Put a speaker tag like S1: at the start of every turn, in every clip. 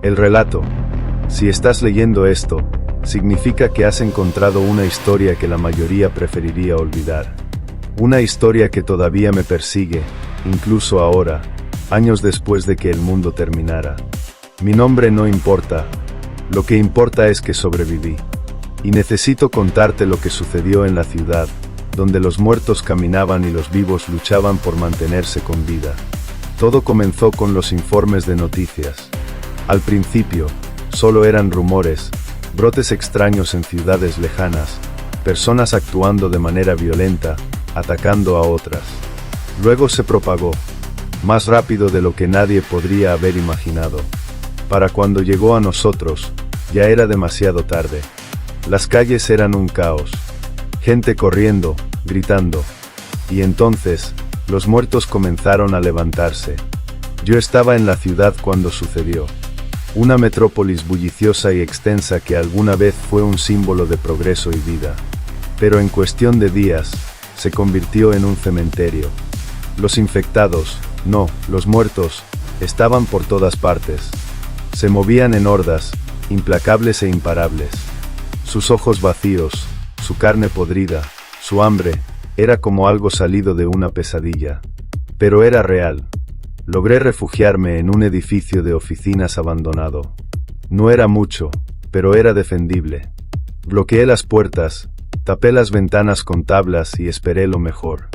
S1: El relato. Si estás leyendo esto, significa que has encontrado una historia que la mayoría preferiría olvidar. Una historia que todavía me persigue, incluso ahora, años después de que el mundo terminara. Mi nombre no importa. Lo que importa es que sobreviví. Y necesito contarte lo que sucedió en la ciudad, donde los muertos caminaban y los vivos luchaban por mantenerse con vida. Todo comenzó con los informes de noticias. Al principio, solo eran rumores, brotes extraños en ciudades lejanas, personas actuando de manera violenta, atacando a otras. Luego se propagó, más rápido de lo que nadie podría haber imaginado. Para cuando llegó a nosotros, ya era demasiado tarde. Las calles eran un caos. Gente corriendo, gritando. Y entonces, los muertos comenzaron a levantarse. Yo estaba en la ciudad cuando sucedió. Una metrópolis bulliciosa y extensa que alguna vez fue un símbolo de progreso y vida. Pero en cuestión de días, se convirtió en un cementerio. Los infectados, no, los muertos, estaban por todas partes. Se movían en hordas, implacables e imparables. Sus ojos vacíos, su carne podrida, su hambre, era como algo salido de una pesadilla. Pero era real. Logré refugiarme en un edificio de oficinas abandonado. No era mucho, pero era defendible. Bloqueé las puertas, tapé las ventanas con tablas y esperé lo mejor.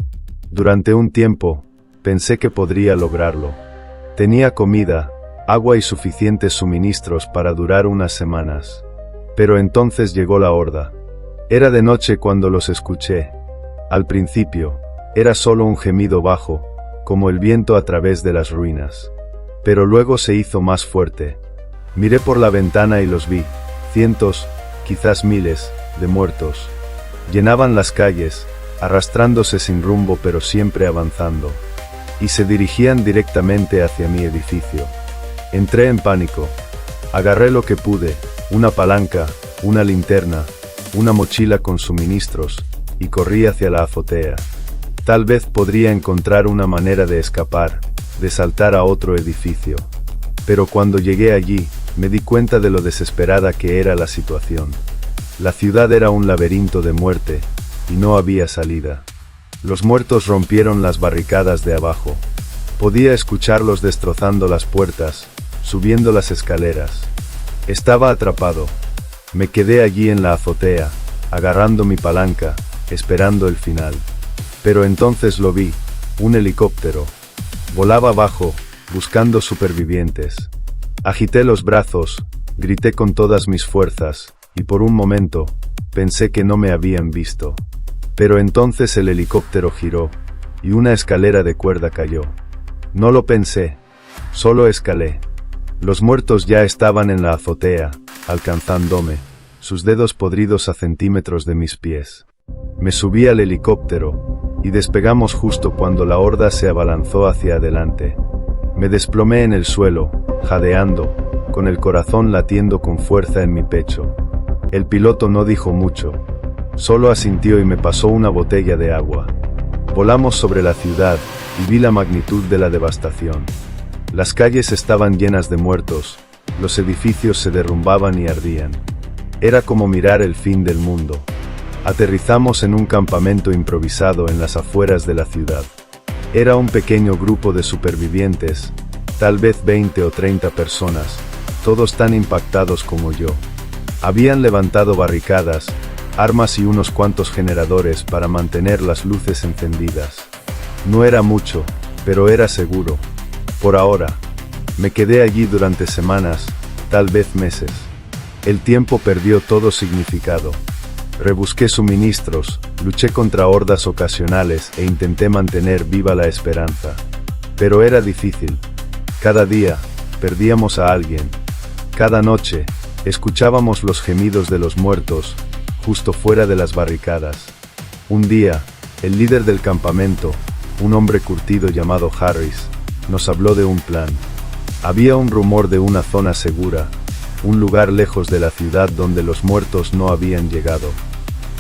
S1: Durante un tiempo, pensé que podría lograrlo. Tenía comida, agua y suficientes suministros para durar unas semanas. Pero entonces llegó la horda. Era de noche cuando los escuché. Al principio, era solo un gemido bajo, como el viento a través de las ruinas. Pero luego se hizo más fuerte. Miré por la ventana y los vi, cientos, quizás miles, de muertos. Llenaban las calles, arrastrándose sin rumbo pero siempre avanzando. Y se dirigían directamente hacia mi edificio. Entré en pánico. Agarré lo que pude, una palanca, una linterna, una mochila con suministros, y corrí hacia la azotea. Tal vez podría encontrar una manera de escapar, de saltar a otro edificio. Pero cuando llegué allí, me di cuenta de lo desesperada que era la situación. La ciudad era un laberinto de muerte, y no había salida. Los muertos rompieron las barricadas de abajo. Podía escucharlos destrozando las puertas, subiendo las escaleras. Estaba atrapado. Me quedé allí en la azotea, agarrando mi palanca, esperando el final. Pero entonces lo vi, un helicóptero. Volaba abajo, buscando supervivientes. Agité los brazos, grité con todas mis fuerzas, y por un momento, pensé que no me habían visto. Pero entonces el helicóptero giró, y una escalera de cuerda cayó. No lo pensé, solo escalé. Los muertos ya estaban en la azotea, alcanzándome, sus dedos podridos a centímetros de mis pies. Me subí al helicóptero, y despegamos justo cuando la horda se abalanzó hacia adelante. Me desplomé en el suelo, jadeando, con el corazón latiendo con fuerza en mi pecho. El piloto no dijo mucho, solo asintió y me pasó una botella de agua. Volamos sobre la ciudad, y vi la magnitud de la devastación. Las calles estaban llenas de muertos, los edificios se derrumbaban y ardían. Era como mirar el fin del mundo. Aterrizamos en un campamento improvisado en las afueras de la ciudad. Era un pequeño grupo de supervivientes, tal vez 20 o 30 personas, todos tan impactados como yo. Habían levantado barricadas, armas y unos cuantos generadores para mantener las luces encendidas. No era mucho, pero era seguro. Por ahora, me quedé allí durante semanas, tal vez meses. El tiempo perdió todo significado. Rebusqué suministros, luché contra hordas ocasionales e intenté mantener viva la esperanza. Pero era difícil. Cada día, perdíamos a alguien. Cada noche, escuchábamos los gemidos de los muertos, justo fuera de las barricadas. Un día, el líder del campamento, un hombre curtido llamado Harris, nos habló de un plan. Había un rumor de una zona segura, un lugar lejos de la ciudad donde los muertos no habían llegado.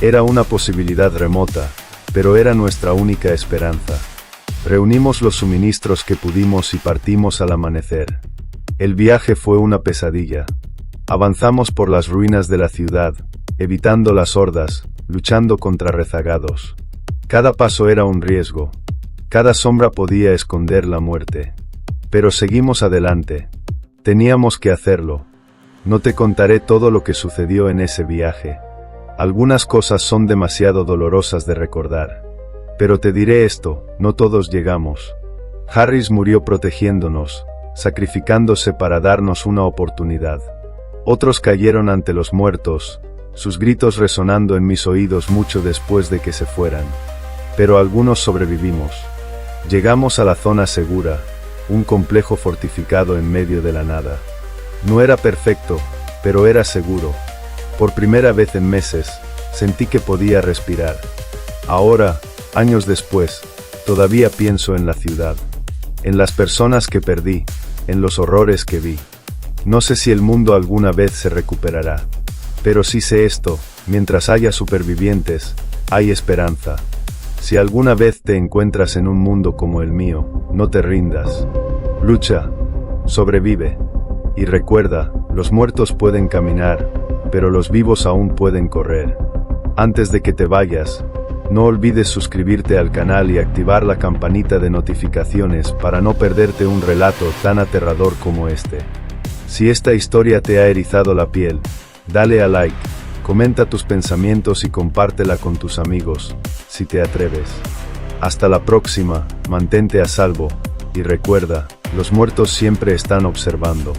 S1: Era una posibilidad remota, pero era nuestra única esperanza. Reunimos los suministros que pudimos y partimos al amanecer. El viaje fue una pesadilla. Avanzamos por las ruinas de la ciudad, evitando las hordas, luchando contra rezagados. Cada paso era un riesgo. Cada sombra podía esconder la muerte. Pero seguimos adelante. Teníamos que hacerlo. No te contaré todo lo que sucedió en ese viaje. Algunas cosas son demasiado dolorosas de recordar. Pero te diré esto, no todos llegamos. Harris murió protegiéndonos, sacrificándose para darnos una oportunidad. Otros cayeron ante los muertos, sus gritos resonando en mis oídos mucho después de que se fueran. Pero algunos sobrevivimos. Llegamos a la zona segura, un complejo fortificado en medio de la nada. No era perfecto, pero era seguro. Por primera vez en meses, sentí que podía respirar. Ahora, años después, todavía pienso en la ciudad, en las personas que perdí, en los horrores que vi. No sé si el mundo alguna vez se recuperará. Pero sí sé esto, mientras haya supervivientes, hay esperanza. Si alguna vez te encuentras en un mundo como el mío, no te rindas. Lucha, sobrevive. Y recuerda, los muertos pueden caminar, pero los vivos aún pueden correr. Antes de que te vayas, no olvides suscribirte al canal y activar la campanita de notificaciones para no perderte un relato tan aterrador como este. Si esta historia te ha erizado la piel, dale a like, comenta tus pensamientos y compártela con tus amigos, si te atreves. Hasta la próxima, mantente a salvo, y recuerda, los muertos siempre están observando.